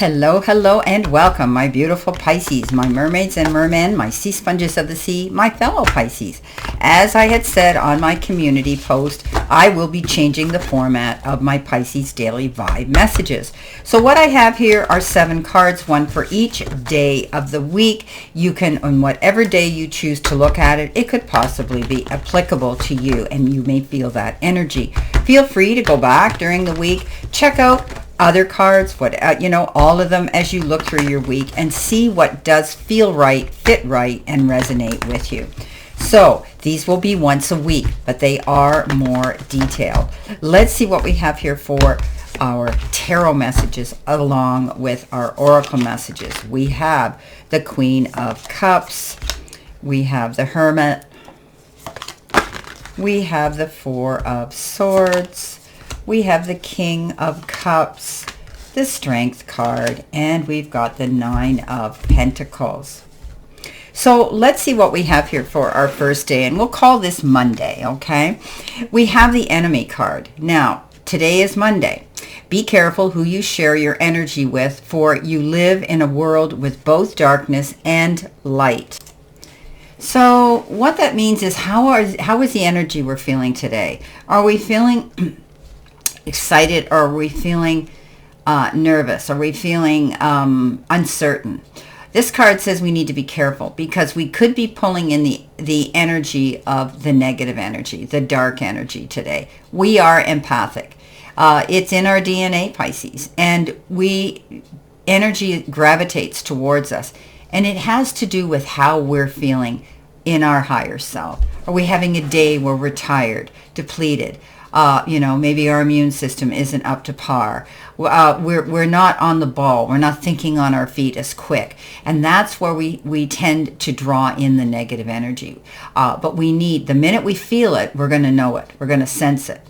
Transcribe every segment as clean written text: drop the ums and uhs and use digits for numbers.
Hello, hello, and welcome, my beautiful Pisces, my mermaids and mermen, my sea sponges of the sea, my fellow Pisces. As I had said on my community post, I will be changing the format of my Pisces Daily Vibe messages. So what I have here are 7 cards, one for each day of the week. You can, on whatever day you choose to look at it, it could possibly be applicable to you, and you may feel that energy. Feel free to go back during the week, check out other cards, all of them as you look through your week and see what does feel right, fit right, and resonate with you. So these will be once a week, but they are more detailed. Let's see what we have here for our tarot messages along with our oracle messages. We have the Queen of Cups. We have the Hermit. We have the Four of Swords. We have the King of Cups, the Strength card, and we've got the Nine of Pentacles. So let's see what we have here for our first day, and we'll call this Monday, okay? We have the Enemy card. Now, today is Monday. Be careful who you share your energy with, for you live in a world with both darkness and light. So what that means is how is the energy we're feeling today? Are we feeling excited, or are we feeling nervous? Are we feeling uncertain? This card says we need to be careful because we could be pulling in the energy of the negative energy, the dark energy today. We are empathic. It's in our DNA, Pisces, and energy gravitates towards us, and it has to do with how we're feeling in our higher self. Are we having a day where we're tired, depleted? Maybe our immune system isn't up to par. We're not on the ball. We're not thinking on our feet as quick. And that's where we tend to draw in the negative energy. But the minute we feel it, we're going to know it. We're going to sense it.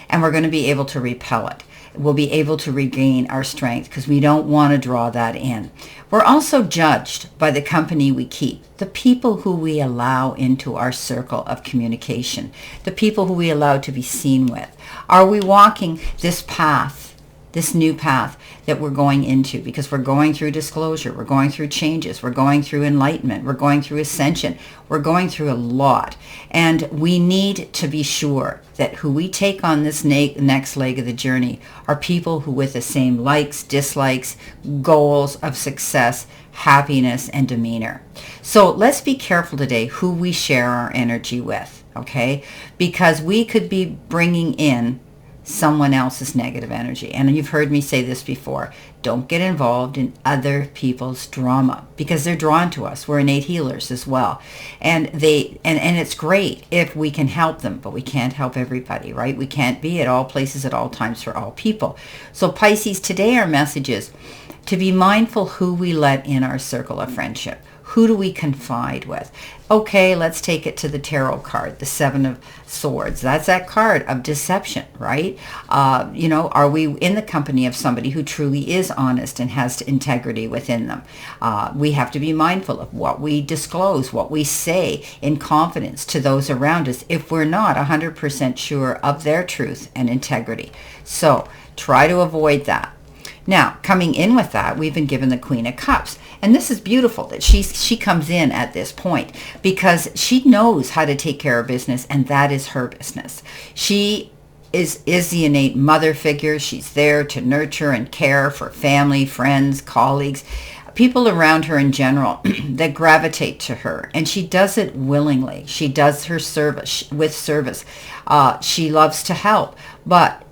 And we're going to be able to repel it. We'll be able to regain our strength because we don't want to draw that in. We're also judged by the company we keep, the people who we allow into our circle of communication, the people who we allow to be seen with. Are we walking this path, this new path that we're going into? Because we're going through disclosure, we're going through changes, we're going through enlightenment, we're going through ascension, we're going through a lot. And we need to be sure that who we take on this next leg of the journey are people who with the same likes, dislikes, goals of success, happiness, and demeanor. So let's be careful today who we share our energy with, okay? Because we could be bringing in someone else's negative energy. And you've heard me say this before. Don't get involved in other people's drama because they're drawn to us. We're innate healers as well. And it's great if we can help them, but we can't help everybody, right? We can't be at all places at all times for all people. So Pisces, today our message is to be mindful who we let in our circle of friendship. Who do we confide with? Okay, let's take it to the tarot card, the Seven of Swords. That's that card of deception, right? Are we in the company of somebody who truly is honest and has integrity within them? We have to be mindful of what we disclose, what we say in confidence to those around us if we're not 100% sure of their truth and integrity. So try to avoid that. Now, coming in with that, we've been given the Queen of Cups. And this is beautiful that she comes in at this point because she knows how to take care of business, and that is her business. She is the innate mother figure. She's there to nurture and care for family, friends, colleagues, people around her in general that gravitate to her. And she does it willingly. She does her service with service. She loves to help. But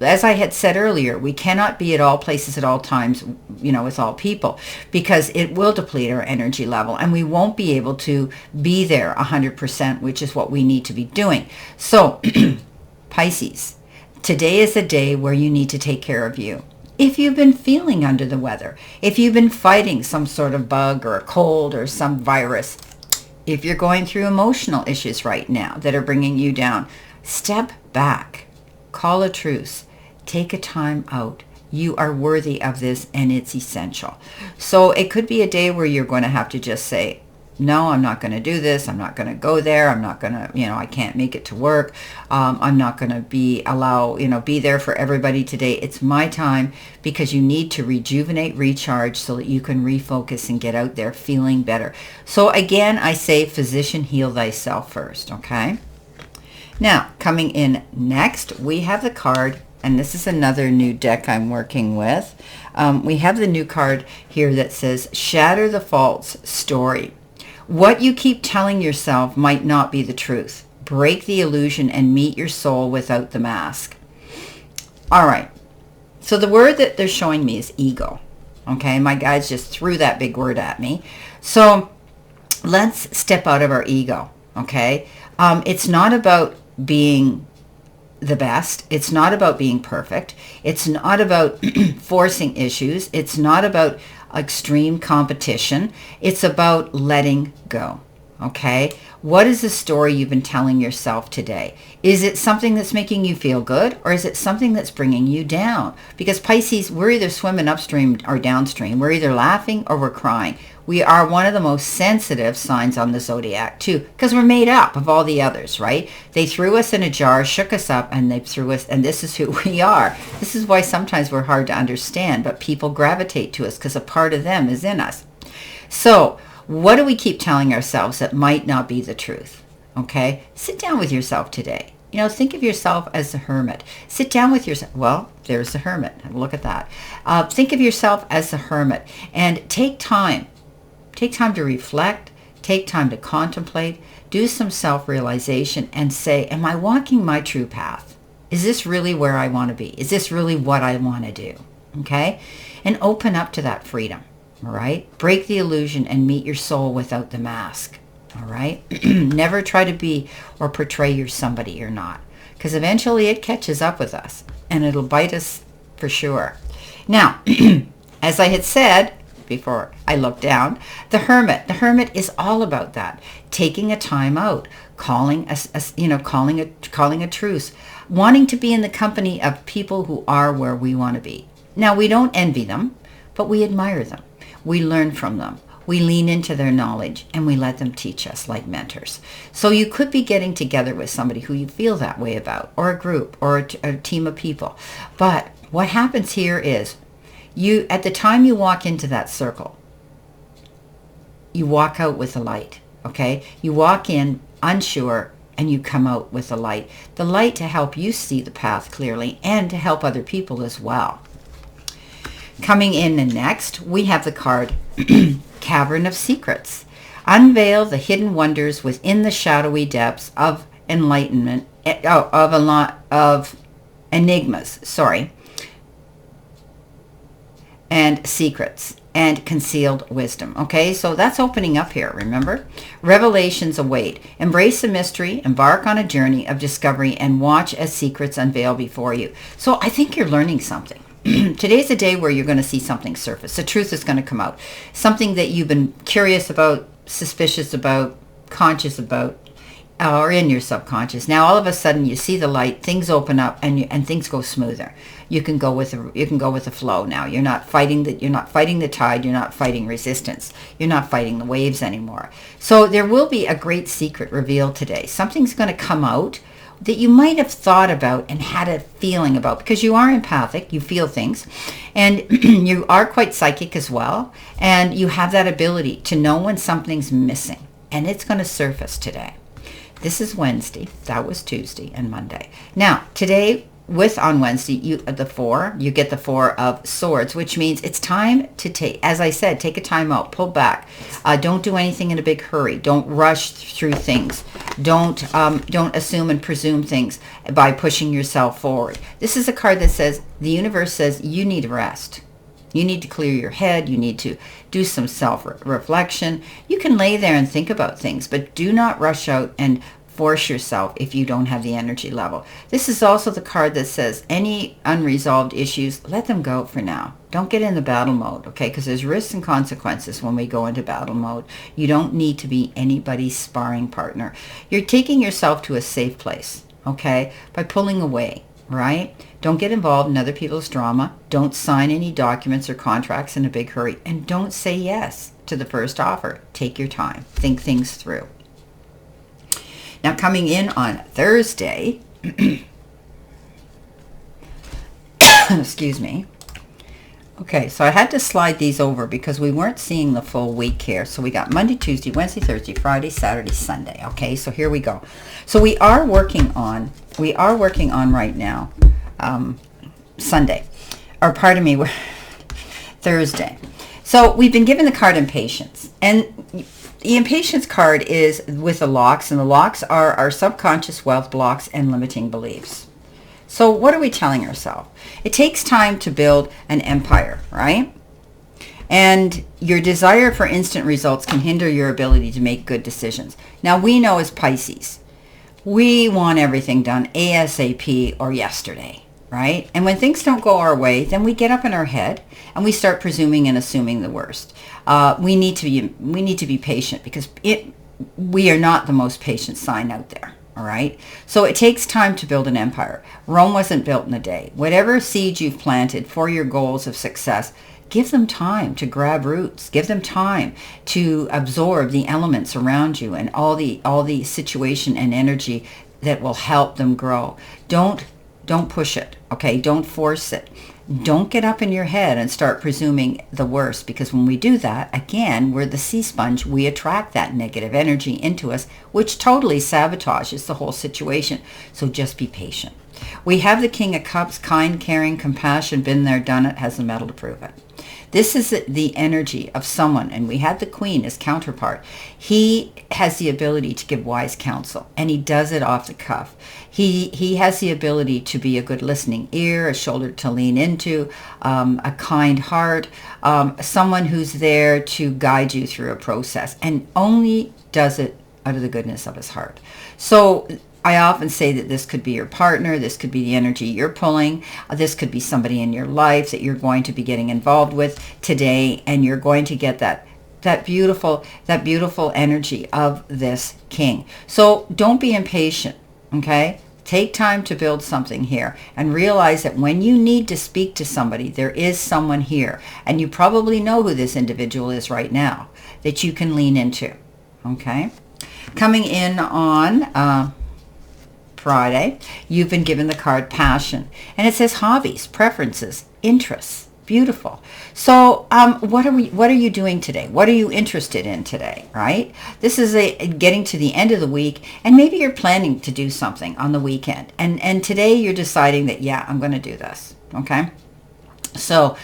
as I had said earlier, we cannot be at all places at all times, with all people, because it will deplete our energy level and we won't be able to be there 100%, which is what we need to be doing. So, Pisces, today is a day where you need to take care of you. If you've been feeling under the weather, if you've been fighting some sort of bug or a cold or some virus, if you're going through emotional issues right now that are bringing you down, step back, call a truce. Take a time out. You are worthy of this, and it's essential. So it could be a day where you're going to have to just say, no, I'm not going to do this. I'm not going to go there. I'm not going to, I can't make it to work. I'm not going to be there for everybody today. It's my time, because you need to rejuvenate, recharge, so that you can refocus and get out there feeling better. So again, I say, physician, heal thyself first. Okay. Now, coming in next, we have the card, and this is another new deck I'm working with. We have the new card here that says, Shatter the False Story. What you keep telling yourself might not be the truth. Break the illusion and meet your soul without the mask. All right. So the word that they're showing me is ego. Okay. My guides just threw that big word at me. So let's step out of our ego. Okay. It's not about being the best. It's not about being perfect. It's not about forcing issues. It's not about extreme competition. It's about letting go. Okay? What is the story you've been telling yourself today? Is it something that's making you feel good, or is it something that's bringing you down? Because Pisces, we're either swimming upstream or downstream. We're either laughing or we're crying. We are one of the most sensitive signs on the zodiac too, because we're made up of all the others, right? They threw us in a jar, shook us up, and they threw us, and this is who we are. This is why sometimes we're hard to understand, but people gravitate to us because a part of them is in us. So what do we keep telling ourselves that might not be the truth? Okay, sit down with yourself today. Think of yourself as a hermit. Sit down with yourself. Well, there's the hermit. Look at that. Think of yourself as a hermit, and take time. Take time to reflect. Take time to contemplate. Do some self-realization and say, am I walking my true path? Is this really where I want to be? Is this really what I want to do? Okay? And open up to that freedom. All right? Break the illusion and meet your soul without the mask. All right? Never try to be or portray you're somebody you're not, because eventually it catches up with us and it'll bite us for sure. Now, as I had said before I looked down, the hermit is all about that. Taking a time out, calling a truce, wanting to be in the company of people who are where we want to be. Now, we don't envy them, but we admire them. We learn from them. We lean into their knowledge, and we let them teach us like mentors. So you could be getting together with somebody who you feel that way about, or a group, or a team of people. But what happens here is, at the time you walk into that circle, you walk out with a light, okay? You walk in unsure, and you come out with a light. The light to help you see the path clearly, and to help other people as well. Coming in next, we have the card Cavern of Secrets. Unveil the hidden wonders within the shadowy depths of enlightenment, of enigmas, and secrets and concealed wisdom. Okay, so that's opening up here, remember? Revelations await. Embrace the mystery, embark on a journey of discovery, and watch as secrets unveil before you. So I think you're learning something. Today's a day where you're going to see something surface. The truth is going to come out. Something that you've been curious about, suspicious about, conscious about, or in your subconscious. Now all of a sudden you see the light, things open up, and things go smoother. You can go with the flow now. You're not fighting the tide, you're not fighting resistance. You're not fighting the waves anymore. So there will be a great secret revealed today. Something's going to come out that you might have thought about and had a feeling about, because you are empathic, you feel things, and you are quite psychic as well, and you have that ability to know when something's missing, and it's going to surface today. This is Wednesday. That was Tuesday and Monday. Now, today, on Wednesday, you get the 4 of Swords, which means it's time to take, as I said, take a time out, pull back. Don't do anything in a big hurry. Don't rush through things. Don't assume and presume things by pushing yourself forward. This is a card that says, the universe says you need rest. You need to clear your head. You need to do some self-reflection. You can lay there and think about things, but do not rush out and force yourself if you don't have the energy level. This is also the card that says any unresolved issues, let them go for now. Don't get in the battle mode, okay? Because there's risks and consequences when we go into battle mode. You don't need to be anybody's sparring partner. You're taking yourself to a safe place, okay? By pulling away, right? Don't get involved in other people's drama. Don't sign any documents or contracts in a big hurry. And don't say yes. to the first offer. Take your time. Think things through. Now, coming in on Thursday, excuse me. Okay, so I had to slide these over because we weren't seeing the full week here. So we got Monday, Tuesday, Wednesday, Thursday, Friday, Saturday, Sunday. Okay, so here we go. So we are working on right now Sunday, or pardon me, Thursday. So we've been given the card Impatience, and the Impatience card is with the locks, and the locks are our subconscious wealth blocks and limiting beliefs. So what are we telling ourselves? It takes time to build an empire, right? And your desire for instant results can hinder your ability to make good decisions. Now, we know as Pisces, we want everything done ASAP or yesterday, right? And when things don't go our way, then we get up in our head and we start presuming and assuming the worst. We need to be patient because we are not the most patient sign out there. All right. So it takes time to build an empire. Rome wasn't built in a day. Whatever seeds you've planted for your goals of success, give them time to grab roots. Give them time to absorb the elements around you and all the situation and energy that will help them grow. Don't push it. Okay. Don't force it. Don't get up in your head and start presuming the worst, because when we do that, again, we're the sea sponge. We attract that negative energy into us, which totally sabotages the whole situation. So just be patient. We have the King of Cups, kind, caring, compassion, been there, done it, has the metal to prove it. This is the energy of someone, and we had the Queen as counterpart. He has the ability to give wise counsel, and he does it off the cuff. He has the ability to be a good listening ear, a shoulder to lean into, a kind heart, someone who's there to guide you through a process, and only does it out of the goodness of his heart. So I often say that this could be your partner, this could be the energy you're pulling, this could be somebody in your life that you're going to be getting involved with today, and you're going to get that beautiful energy of this king. So don't be impatient, okay? Take time to build something here and realize that when you need to speak to somebody, there is someone here, and you probably know who this individual is right now that you can lean into, okay? Coming in on Friday, you've been given the card Passion, and it says hobbies, preferences, interests. Beautiful. So what are you doing today? What are you interested in today, right? This is getting to the end of the week, and maybe you're planning to do something on the weekend, and today you're deciding that, yeah, I'm going to do this, okay? So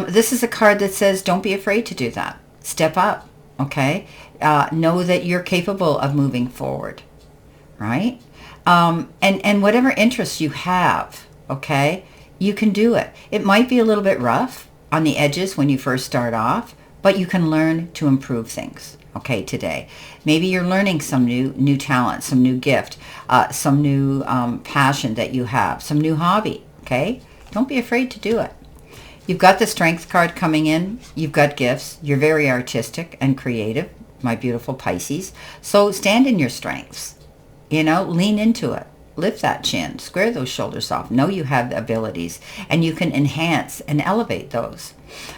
this is a card that says don't be afraid to do that. Step up, okay? Know that you're capable of moving forward, right? And whatever interests you have, okay, you can do it. It might be a little bit rough on the edges when you first start off, but you can learn to improve things, okay, today. Maybe you're learning some new talent, some new gift, some new passion that you have, some new hobby, okay? Don't be afraid to do it. You've got the Strength card coming in. You've got gifts. You're very artistic and creative, my beautiful Pisces. So stand in your strengths. You know, lean into it. Lift that chin. Square those shoulders off. Know you have the abilities, and you can enhance and elevate those.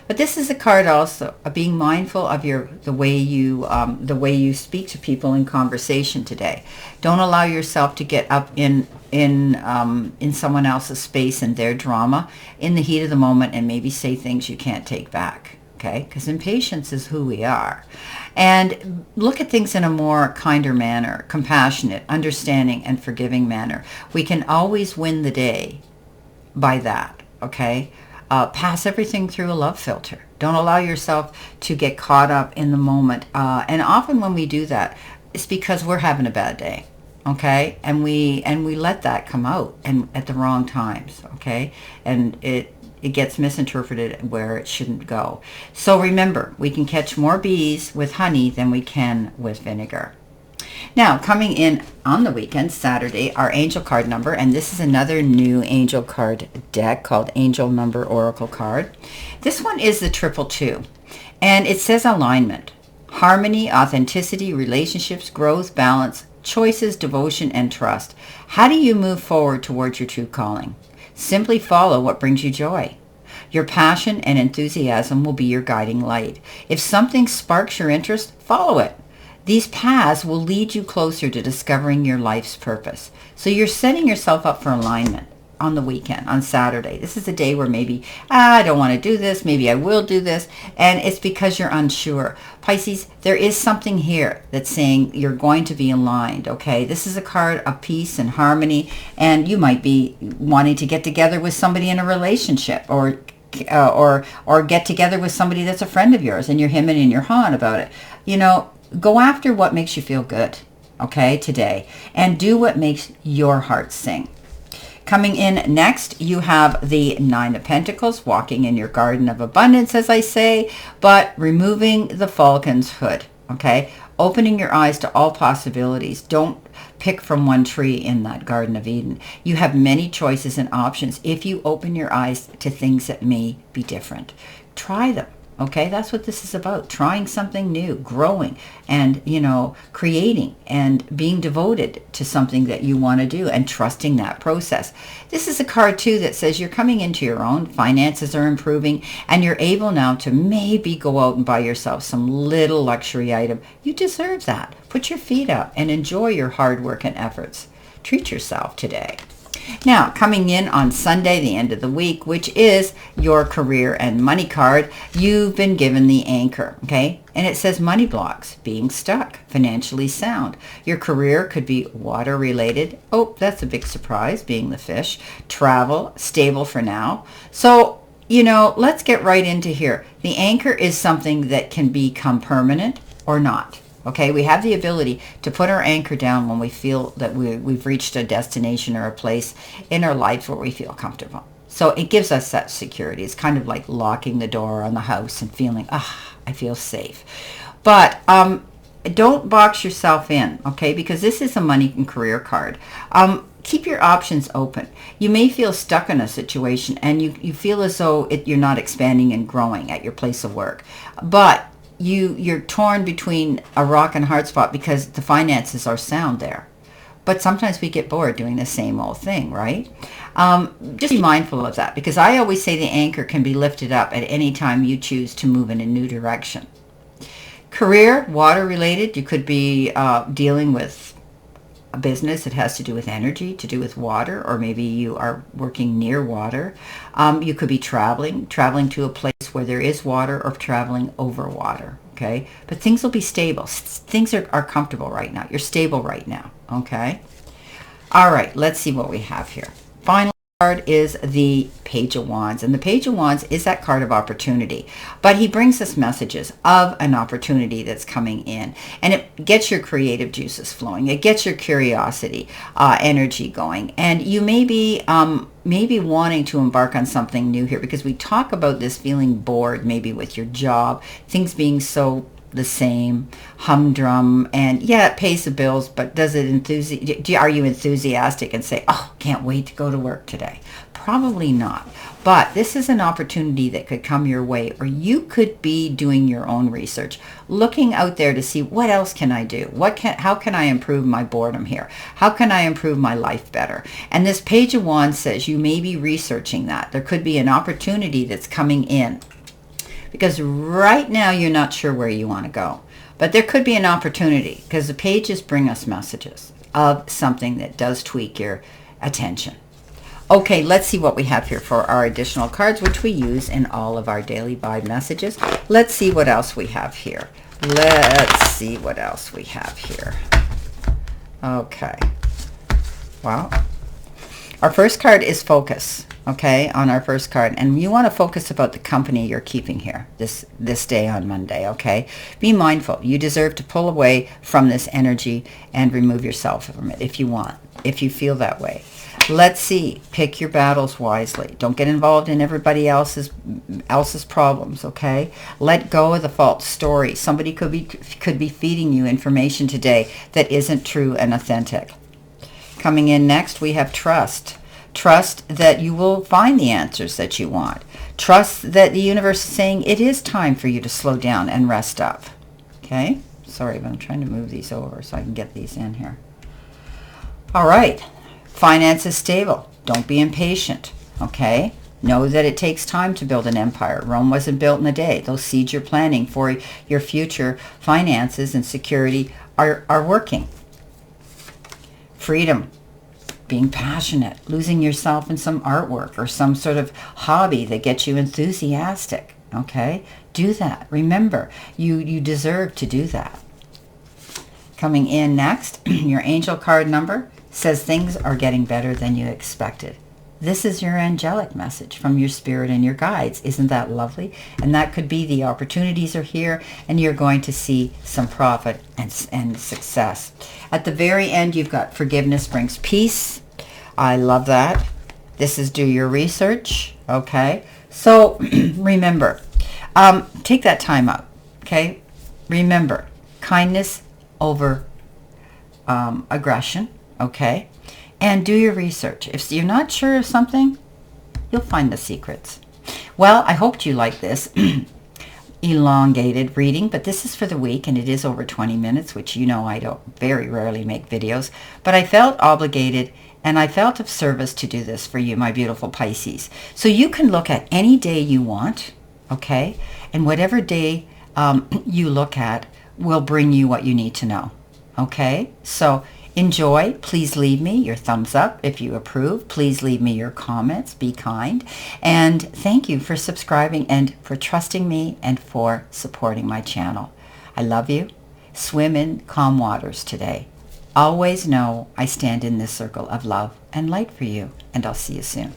But this is a card also of being mindful of the way you speak to people in conversation today. Don't allow yourself to get up in someone else's space and their drama in the heat of the moment and maybe say things you can't take back. Okay, because impatience is who we are. And look at things in a more kinder manner, compassionate, understanding, and forgiving manner. We can always win the day by that, okay? Pass everything through a love filter. Don't allow yourself to get caught up in the moment. And often when we do that, it's because we're having a bad day, okay? And we let that come out and at the wrong times, okay? And it gets misinterpreted where it shouldn't go. So remember, we can catch more bees with honey than we can with vinegar. Now, coming in on the weekend, Saturday, our angel card number, and this is another new angel card deck called Angel Number Oracle card. This one is the 222, and it says alignment, harmony, authenticity, relationships, growth, balance, choices, devotion, and trust. How do you move forward towards your true calling? Simply follow what brings you joy. Your passion and enthusiasm will be your guiding light. If something sparks your interest, follow it. These paths will lead you closer to discovering your life's purpose. So you're setting yourself up for alignment on the weekend, on Saturday. This is a day where maybe, I don't want to do this, maybe I will do this, and it's because you're unsure. Pisces, there is something here that's saying you're going to be aligned, okay? This is a card of peace and harmony, and you might be wanting to get together with somebody in a relationship, or get together with somebody that's a friend of yours, and you're hemming and you're hawing about it. You know, go after what makes you feel good, okay, today, and do what makes your heart sing. Coming in next, you have the Nine of Pentacles, walking in your garden of abundance, as I say, but removing the falcon's hood, okay? Opening your eyes to all possibilities. Don't pick from one tree in that Garden of Eden. You have many choices and options if you open your eyes to things that may be different. Try them. Okay, that's what this is about. Trying something new, growing, and, you know, creating and being devoted to something that you want to do and trusting that process. This is a card, too, that says you're coming into your own. Finances are improving, and you're able now to maybe go out and buy yourself some little luxury item. You deserve that. Put your feet up and enjoy your hard work and efforts. Treat yourself today. Now, coming in on Sunday, the end of the week, which is your career and money card, you've been given the anchor, okay? And it says money blocks, being stuck, financially sound. Your career could be water related. Oh, that's a big surprise, being the fish. Travel, stable for now. So, you know, let's get right into here. The anchor is something that can become permanent or not. Okay, we have the ability to put our anchor down when we feel that we've reached a destination or a place in our life where we feel comfortable. So it gives us that security. It's kind of like locking the door on the house and feeling, I feel safe. But don't box yourself in, okay, because this is a money and career card. Keep your options open. You may feel stuck in a situation and you feel as though you're not expanding and growing at your place of work. But you're torn between a rock and hard spot because the finances are sound there. But sometimes we get bored doing the same old thing, right? Just be mindful of that, because I always say the anchor can be lifted up at any time you choose to move in a new direction. Career, water related. You could be dealing with a business that has to do with energy, to do with water, or maybe you are working near water. You could be traveling to a place where there is water, or traveling over water, okay? But things will be stable. Things are comfortable right now. You're stable right now, okay? All right, let's see what we have here. Final card is the Page of Wands, and the Page of Wands is that card of opportunity, but he brings us messages of an opportunity that's coming in, and it gets your creative juices flowing. It gets your curiosity energy going, and you may be wanting to embark on something new here, because we talk about this feeling bored maybe with your job, things being so the same, humdrum, and yeah, it pays the bills, but does it are you enthusiastic and say, oh, can't wait to go to work today? Probably not. But this is an opportunity that could come your way, or you could be doing your own research, looking out there to see, what else can I do? How can I improve my boredom here? How can I improve my life better? And this Page of Wands says you may be researching that. There could be an opportunity that's coming in, because right now you're not sure where you want to go. But there could be an opportunity, because the pages bring us messages of something that does tweak your attention. Okay, let's see what we have here for our additional cards, which we use in all of our daily vibe messages. Let's see what else we have here. Let's see what else we have here. Okay. Wow. Our first card is focus. Okay, on our first card, and you want to focus about the company you're keeping here this day on Monday. Okay, be mindful. You deserve to pull away from this energy and remove yourself from it if you want, if you feel that way. Let's see. Pick your battles wisely. Don't get involved in everybody else's problems. Okay, let go of the false story. Somebody could be feeding you information today that isn't true and authentic. Coming in next, we have trust. Trust that you will find the answers that you want. Trust that the universe is saying it is time for you to slow down and rest up. Okay? Sorry, but I'm trying to move these over so I can get these in here. All right. Finance is stable. Don't be impatient. Okay? Know that it takes time to build an empire. Rome wasn't built in a day. Those seeds you're planting for your future finances and security are working. Freedom. Being passionate. Losing yourself in some artwork or some sort of hobby that gets you enthusiastic. Okay? Do that. Remember, you deserve to do that. Coming in next, your angel card number says things are getting better than you expected. This is your angelic message from your spirit and your guides. Isn't that lovely? And that could be the opportunities are here and you're going to see some profit and success. At the very end, you've got forgiveness brings peace. I love that. This is do your research. Okay. So remember, take that time out. Okay. Remember, kindness over aggression. Okay. And do your research. If you're not sure of something, you'll find the secrets. Well, I hoped you liked this elongated reading, but this is for the week, and it is over 20 minutes, which you know I don't very rarely make videos. But I felt obligated, and I felt of service to do this for you, my beautiful Pisces. So you can look at any day you want, okay? And whatever day you look at will bring you what you need to know, okay? So enjoy. Please leave me your thumbs up if you approve. Please leave me your comments. Be kind. And thank you for subscribing and for trusting me and for supporting my channel. I love you. Swim in calm waters today. Always know I stand in this circle of love and light for you, and I'll see you soon.